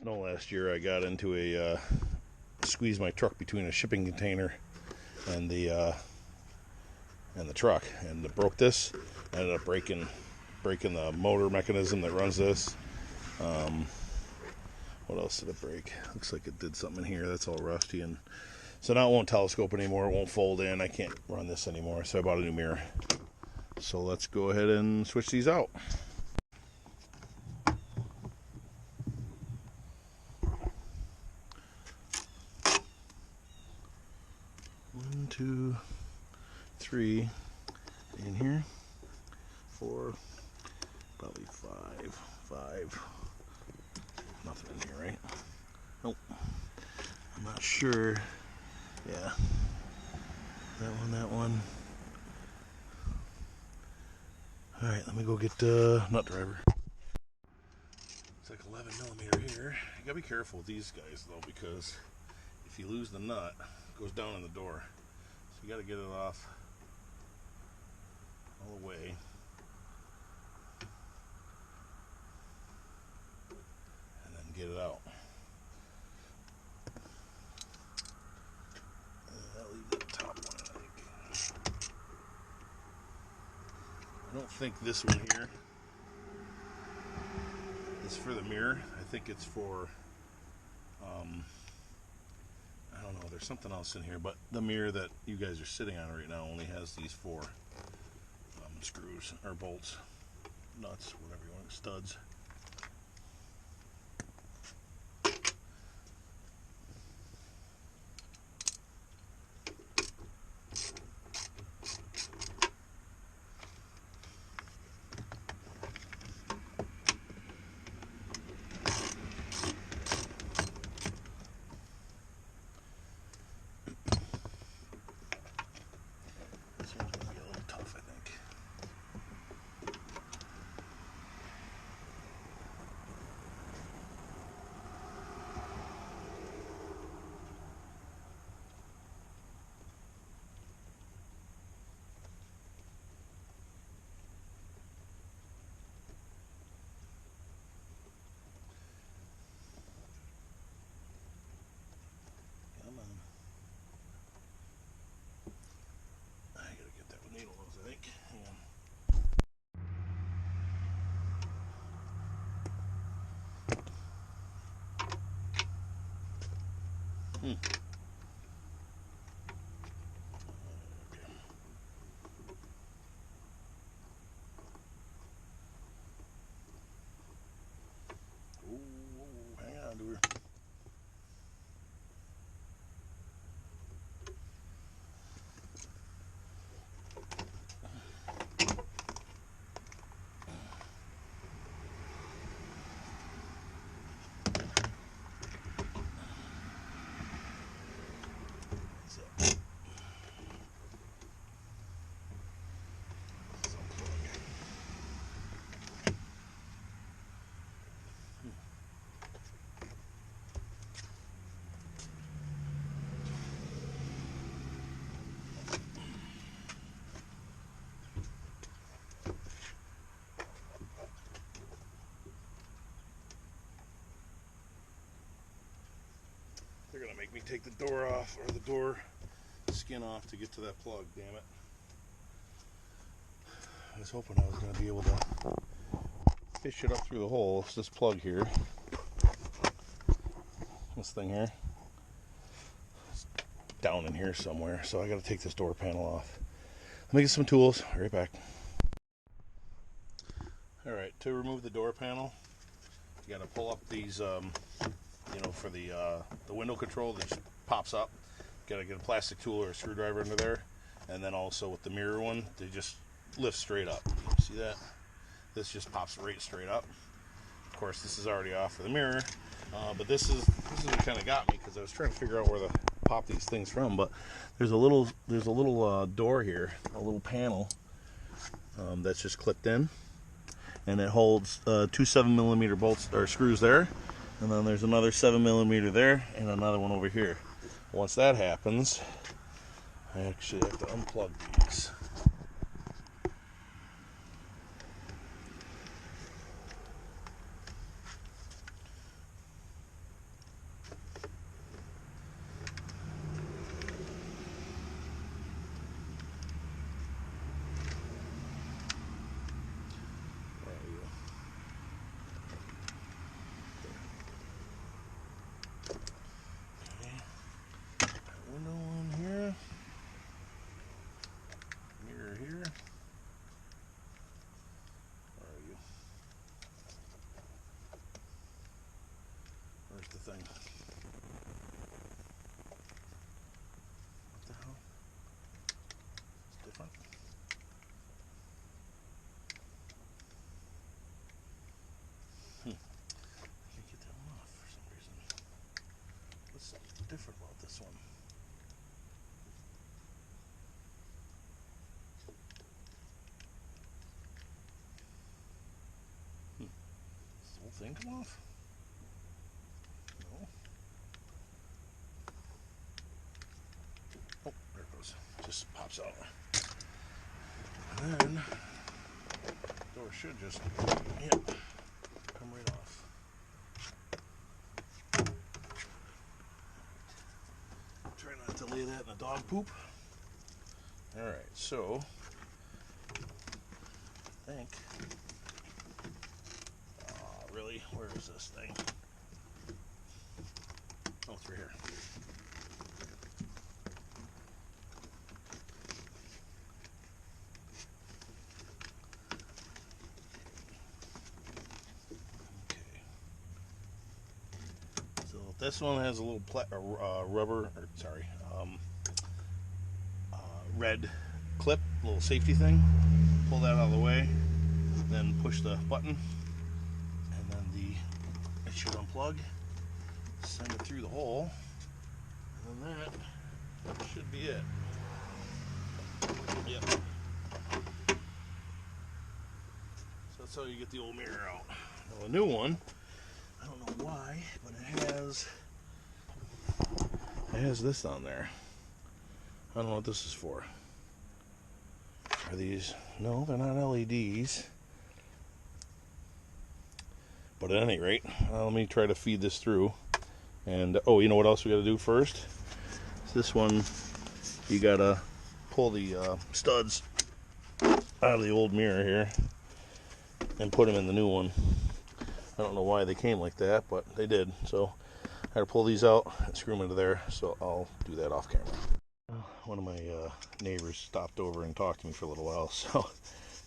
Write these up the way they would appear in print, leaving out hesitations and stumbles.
No, last year I got into a squeezed my truck between a shipping container and the truck, and it broke this. I ended up breaking the motor mechanism that runs this. What else did it break? Looks like it did something in here. That's all rusty, and so now it won't telescope anymore. It won't fold in. I can't run this anymore, so I bought a new mirror. So let's go ahead and switch these out. 1, 2, 3 in here. 4, probably 5. Nothing in here, right? Nope. I'm not sure. Yeah. That one. Alright, let me go get the nut driver. It's like 11 millimeter here. You gotta be careful with these guys though, because if you lose the nut, it goes down in the door. So you gotta get it off all the way. And then get it out. I'll leave the top one, I think. I don't think this one here is for the mirror. I think it's for, I don't know, there's something else in here, but the mirror that you guys are sitting on right now only has these 4 screws, or bolts, nuts, whatever you want, studs. Okay. Ooh, hang on to her. They're gonna make me take the door off, or the door skin off, to get to that plug, damn it. I was hoping I was gonna be able to fish it up through the hole. It's this plug here. This thing here. It's down in here somewhere, so I gotta take this door panel off. Let me get some tools, I'll be right back. Alright, to remove the door panel, you gotta pull up these, you know, for the window control that just pops up. Gotta get a plastic tool or a screwdriver under there, and then also with the mirror one, they just lift straight up. See that? This just pops right straight up. Of course, this is already off for the mirror, but this is what kind of got me, because I was trying to figure out where to pop these things from. But there's a little door here, a little panel that's just clipped in, and it holds 2 7mm bolts or screws there. And then there's another 7mm there, and another one over here. Once that happens, I actually have to unplug these. Here's the thing. What the hell? It's different. I can't get that one off for some reason. What's different about this one? Does the whole thing come off? No. Oh, there it goes. Just pops out. And then the door should just, yep, come right off. Try not to lay that in the dog poop. Alright, so I think, really, where is this thing? Oh, it's right here. Okay. So this one has a little rubber, or sorry, red clip, little safety thing. Pull that out of the way, then push the button, and then it should unplug. Send it through the hole, and then that should be it. Yep. So that's how you get the old mirror out. Now the new one, I don't know why, but it has this on there. I don't know what this is for. Are these? No, they're not LEDs. But at any rate, let me try to feed this through. And oh, you know what else we got to do first? This one, you gotta pull the studs out of the old mirror here and put them in the new one. I don't know why they came like that, but they did. So I had to pull these out and screw them into there. So I'll do that off camera. One of my neighbors stopped over and talked to me for a little while, so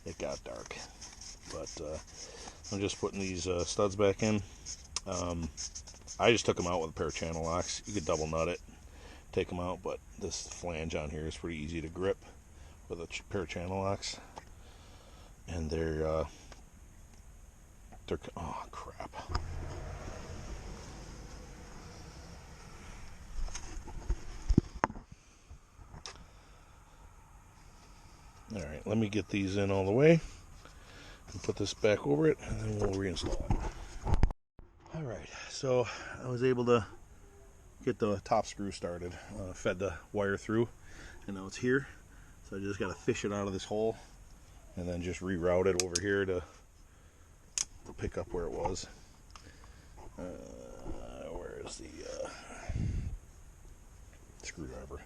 it got dark. But I'm just putting these studs back in. I just took them out with a pair of channel locks. You could double nut it, take them out, but this flange on here is pretty easy to grip with a pair of channel locks. And they're oh crap. All right, let me get these in all the way and put this back over it, and then we'll reinstall it. All right, so I was able to get the top screw started, fed the wire through, and now it's here. So I just got to fish it out of this hole and then just reroute it over here to pick up where it was. Where is the screwdriver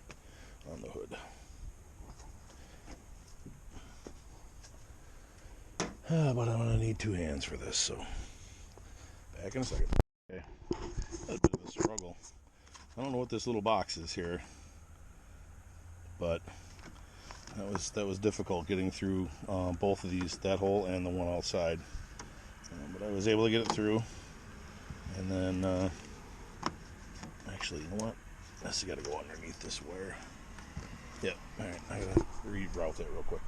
on the hood? But I'm going to need two hands for this, so back in a second. Okay, that's a bit of a struggle. I don't know what this little box is here, but that was difficult getting through both of these, that hole and the one outside. But I was able to get it through, and then actually, you know what? This has got to go underneath this wire. Yep. All right, I gotta reroute that real quick.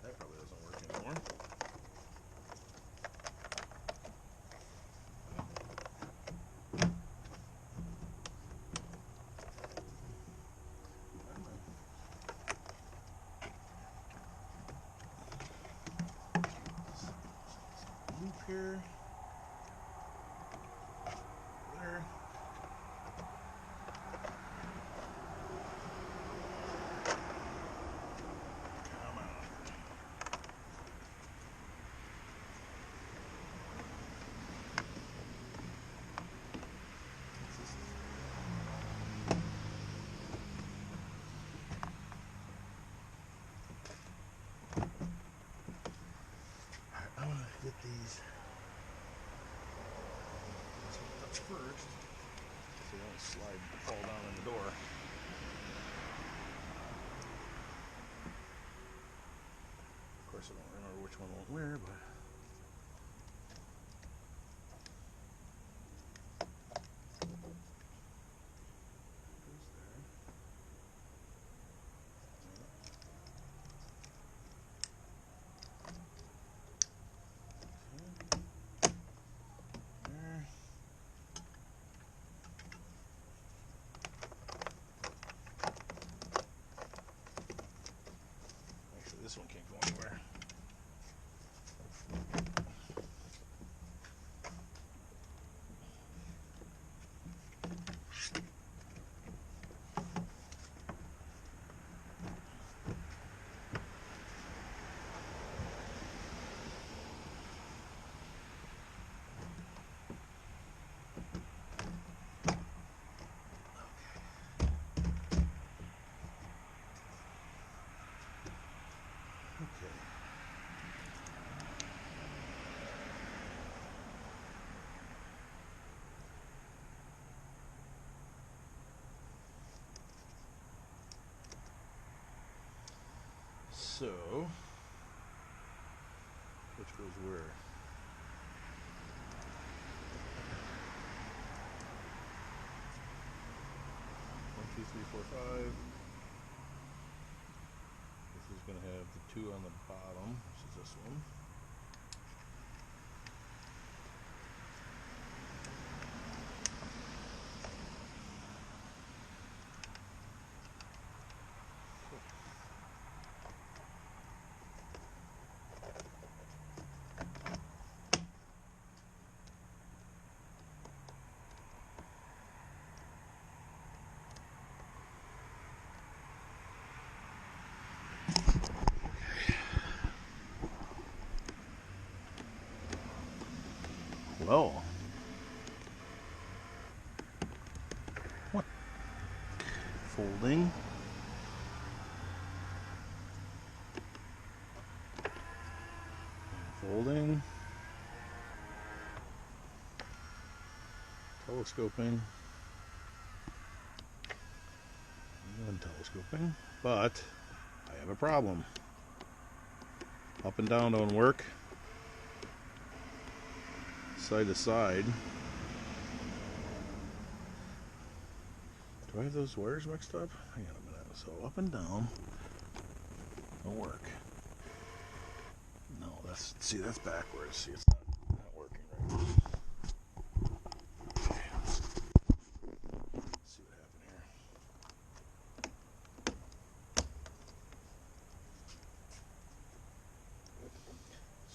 That probably doesn't work anymore. Loop here. There. Come on. Alright, I'm gonna get these up first so they don't slide and fall down in the door. Of course, I don't remember which one went where, but So, which goes where? 1, 2, 3, 4, 5. This is going to have the 2 on the bottom, which is this one. Well, what? Folding. Folding. Telescoping. And telescoping. But I have a problem. Up and down don't work. Side to side. Do I have those wires mixed up? Hang on a minute. So up and down don't work. No, that's backwards. See, it's not working right. Okay. Let's see what happened here.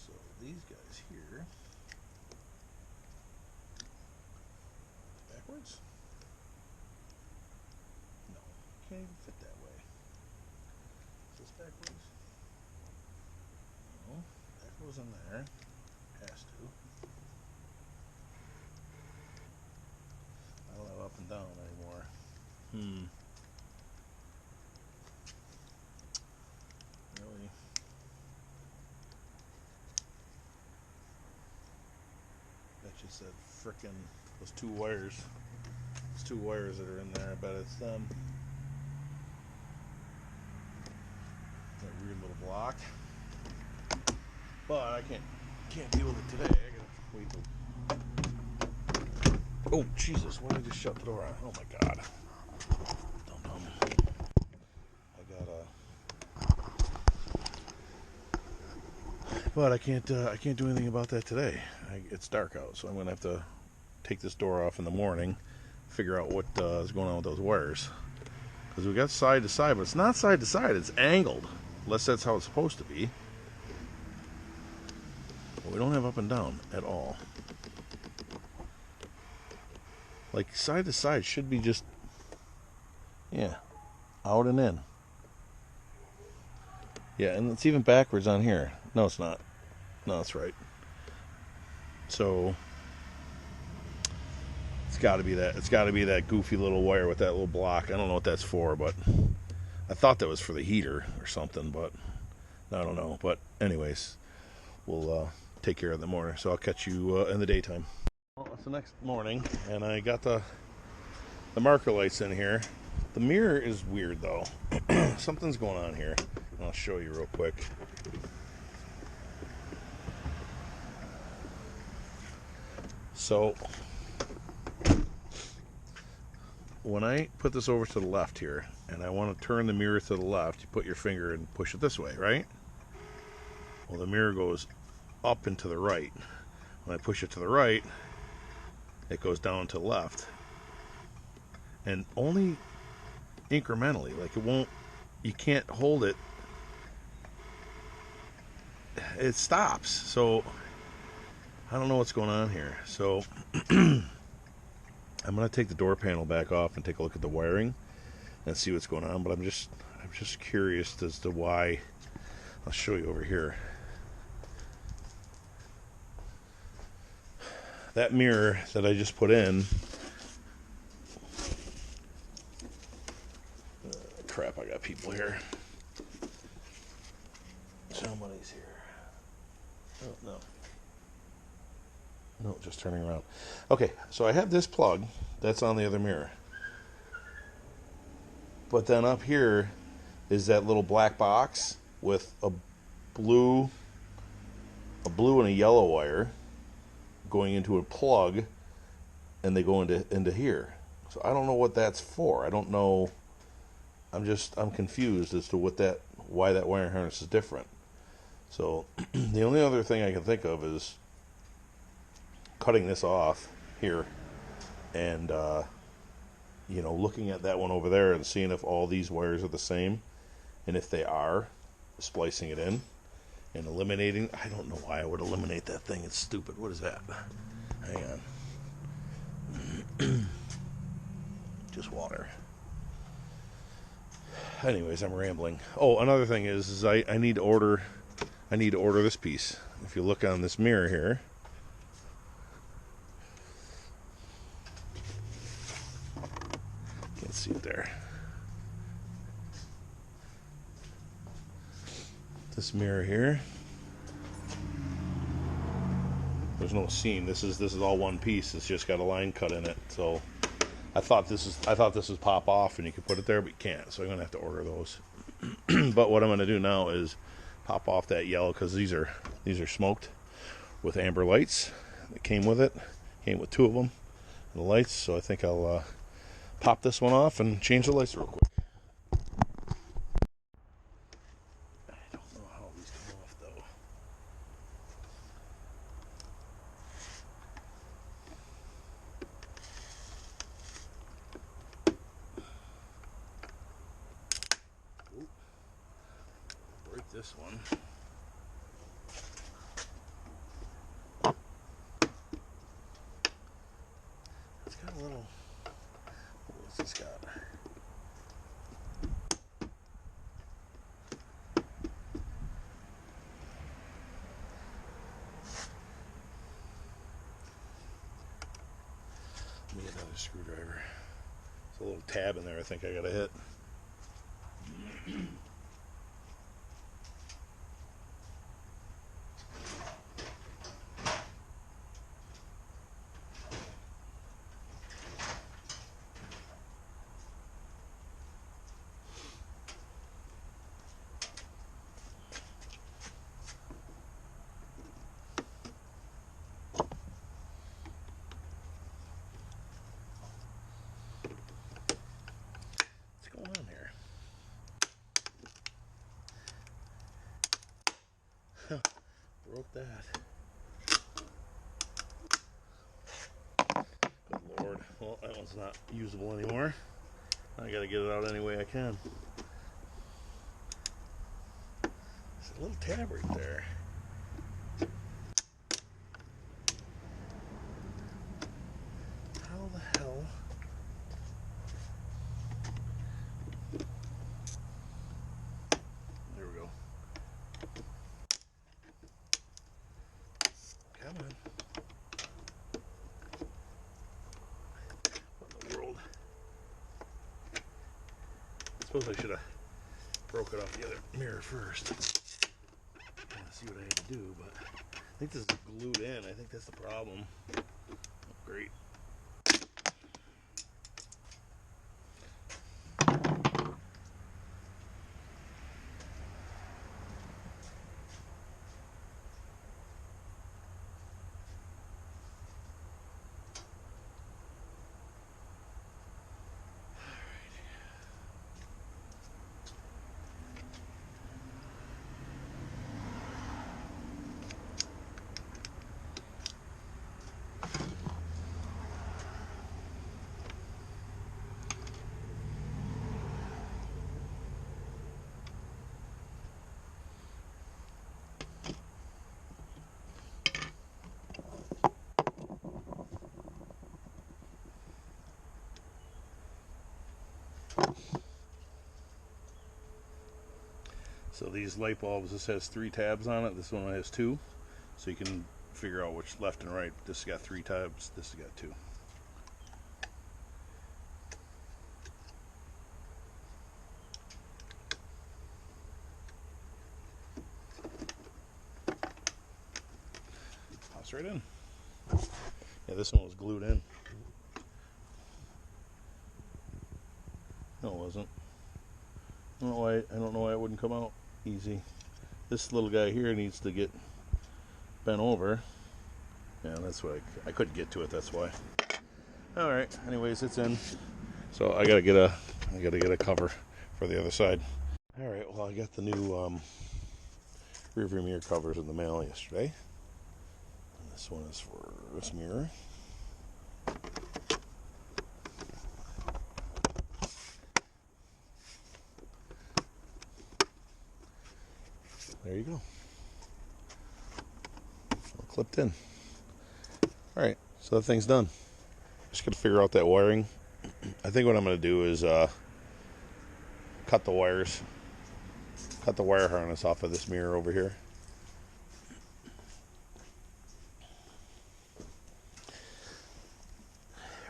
So these guys here. Backwards? No, can't even fit that way. Is this backwards? No, that goes in there. Has to. I don't have up and down anymore. Really? That's just that frickin' those 2 wires. Those 2 wires that are in there. I bet it's them. That weird little block. But I can't deal with it today. I gotta wait till. Oh Jesus! Why did I just shut the door on? Oh my God! Dum-dum. I gotta. But I can't do anything about that today. It's dark out, so I'm gonna have to take this door off in the morning, figure out what is going on with those wires. Because we got side to side, but it's not side to side. It's angled, unless that's how it's supposed to be. But we don't have up and down at all. Like side to side should be just, yeah, out and in. Yeah, and it's even backwards on here. No, it's not. No, that's right. So it's got to be that. It's got to be that goofy little wire with that little block. I don't know what that's for, but I thought that was for the heater or something, but I don't know. But anyways, we'll take care of it in the morning. So I'll catch you in the daytime. Well, it's the next morning, and I got the marker lights in here. The mirror is weird though. Something's going on here. I'll show you real quick. So when I put this over to the left here, and I want to turn the mirror to the left, you put your finger and push it this way, right? Well, the mirror goes up and to the right. When I push it to the right, it goes down to the left. And only incrementally, like it won't, you can't hold it. It stops. So I don't know what's going on here. So I'm going to take the door panel back off and take a look at the wiring and see what's going on. But I'm just curious as to why. I'll show you over here. That mirror that I just put in. Crap, I got people here. Somebody's here. Oh, no. No, just turning around. Okay, so I have this plug. That's on the other mirror. But then up here is that little black box. with a blue and a yellow wire going into a plug, and they go into here. So I don't know what that's for. I don't know. I'm confused as to why that wire harness is different. So the only other thing I can think of is cutting this off here and looking at that one over there and seeing if all these wires are the same, and if they are, splicing it in and eliminating. I don't know why I would eliminate that thing. It's stupid. What is that? Hang on. Just water. Anyways, I'm rambling. Oh, another thing is I need to order this piece. If you look on this mirror here, can't see it there. This mirror here, there's no seam. This is all one piece. It's just got a line cut in it. So I thought this was pop off and you could put it there, but you can't. So I'm gonna have to order those. But what I'm gonna do now is pop off that yellow, because these are smoked with amber lights that came with it. Came with 2 of them, the lights. So I think I'll pop this one off and change the lights real quick. I don't know how these come off though. Ooh. Break this one. It's got a little. What's this got? Let me get another screwdriver. There's a little tab in there I think I gotta hit. What's going on here? Broke that. Good Lord. Well, that one's not usable anymore. I gotta get it out any way I can. There's a little tab right there. How the hell? There we go. Come on. What in the world? I suppose I should have broke it off the other mirror first. See what I had to do, but I think this is glued in. I think that's the problem. Oh, great. So these light bulbs, this has 3 tabs on it. This one has 2. So you can figure out which left and right. This has got 3 tabs. This has got 2. Pops right in. Yeah, this one was glued in. No, it wasn't. I don't know why it wouldn't come out. Easy. This little guy here needs to get bent over. Yeah, that's why I couldn't get to it. That's why. All right. Anyways, it's in. So I gotta get a cover for the other side. All right. Well, I got the new rear view mirror covers in the mail yesterday. And this one is for this mirror. There you go. All clipped in. All right. So that thing's done. Just gotta figure out that wiring. I think what I'm gonna do is cut the wires. Cut the wire harness off of this mirror over here.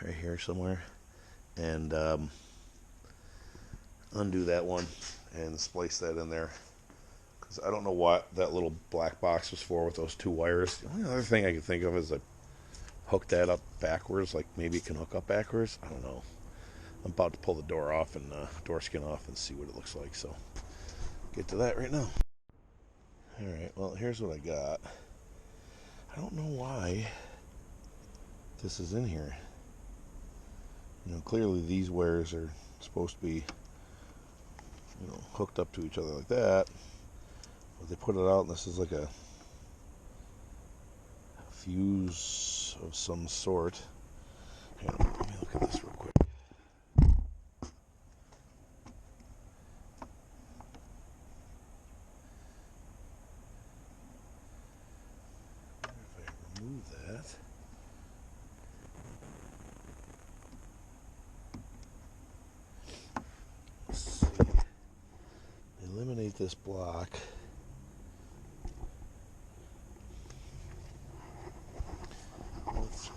Right here somewhere. And undo that one and splice that in there. Because I don't know what that little black box was for with those two wires. The only other thing I can think of is like hook that up backwards. Like maybe it can hook up backwards. I don't know. I'm about to pull the door off and door skin off and see what it looks like. So get to that right now. Alright, well here's what I got. I don't know why this is in here. You know, clearly these wires are supposed to be, you know, hooked up to each other like that. But they put it out and this is like a fuse of some sort. Hang on, let me look at this real quick. If I remove that. Let's see. Eliminate this block. Let's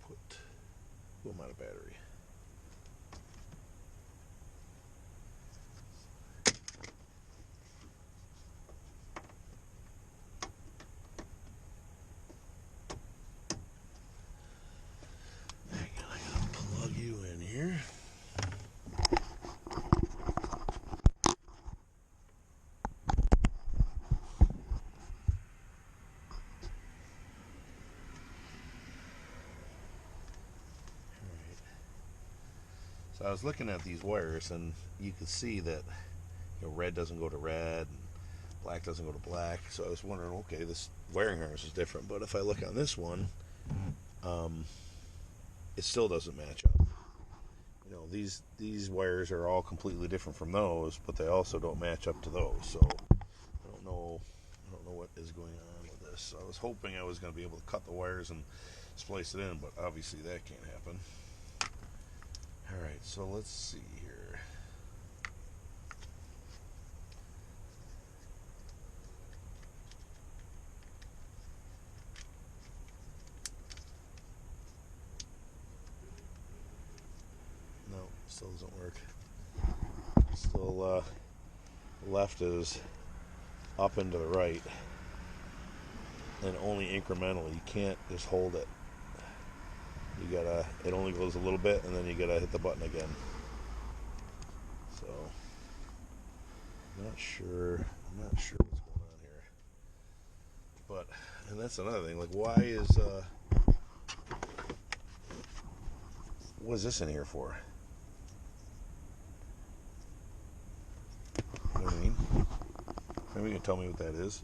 put, I'm out of battery. Hang on, I gotta plug you in here. So I was looking at these wires and you could see that, you know, red doesn't go to red and black doesn't go to black. So I was wondering, okay, this wiring harness is different, but if I look on this one, it still doesn't match up. You know, these wires are all completely different from those, but they also don't match up to those. So I don't know what is going on with this. So I was hoping I was going to be able to cut the wires and splice it in, but obviously that can't happen. Alright, so let's see here. No, still doesn't work. Still left is up and to the right. And only incrementally. You can't just hold it. You gotta, it only goes a little bit and then you gotta hit the button again. So I'm not sure what's going on here. But, and that's another thing, like why is what is this in here for? You know what I mean? Maybe you can tell me what that is.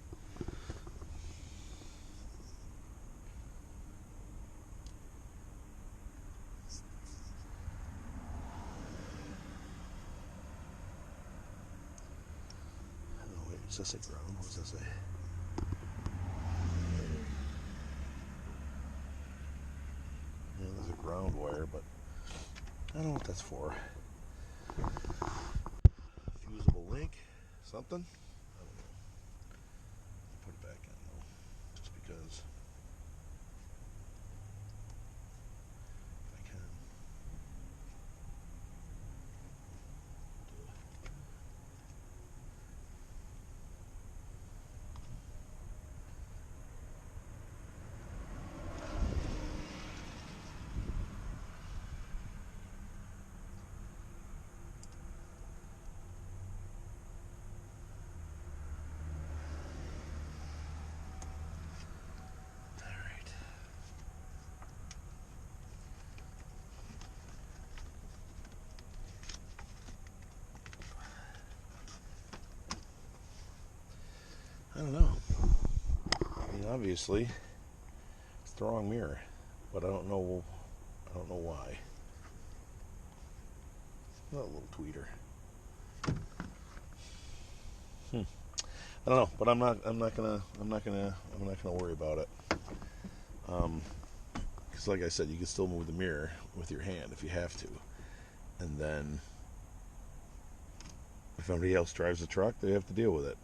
Does that say ground? What does that say? Yeah, there's a ground wire, but I don't know what that's for. Fusible link? Something? I don't know. Put it back in though. Just because. If I can. don't know. I mean, obviously, it's the wrong mirror, but I don't know why. A little tweeter. I don't know, but I'm not gonna worry about it. Because like I said, you can still move the mirror with your hand if you have to, and then if somebody else drives the truck, they have to deal with it.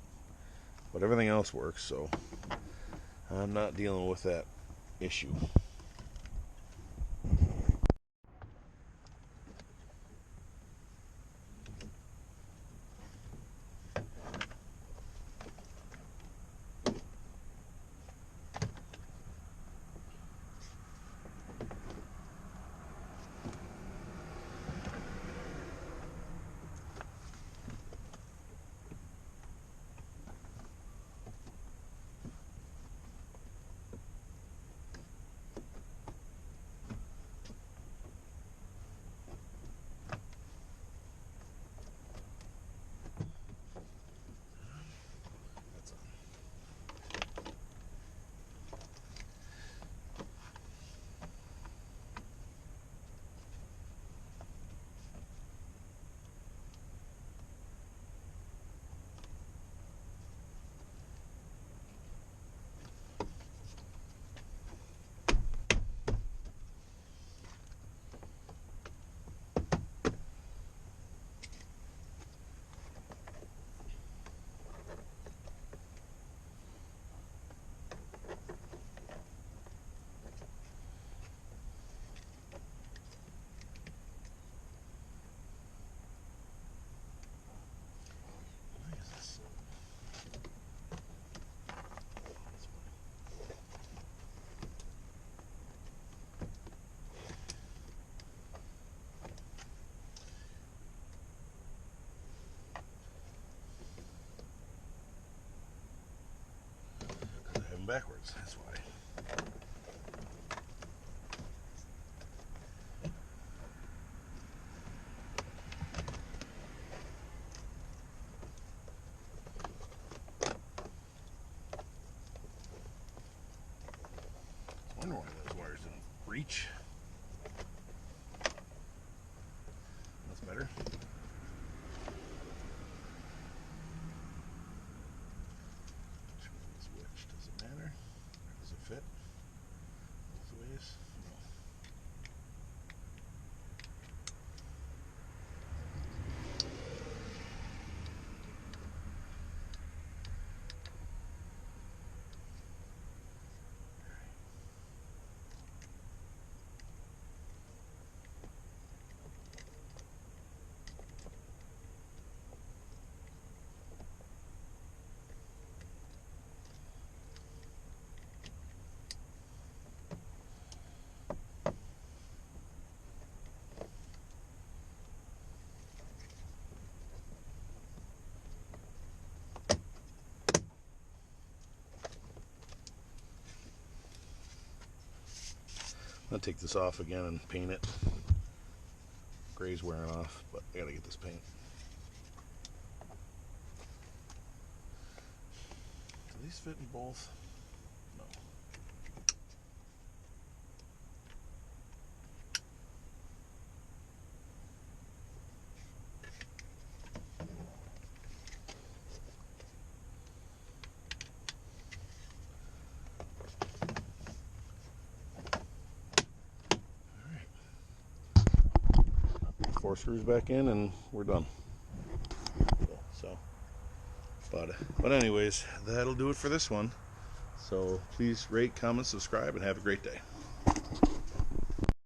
But everything else works, so I'm not dealing with that issue. Backwards, that's why. I wonder why those wires didn't reach. That's better. Which does it matter? Or does it fit both ways? No. I'll take this off again and paint it. Gray's wearing off, but I gotta get this paint. Do these fit in both? No. Four screws back in and we're done. So, but anyways, that'll do it for this one. So please rate, comment, subscribe, and have a great day.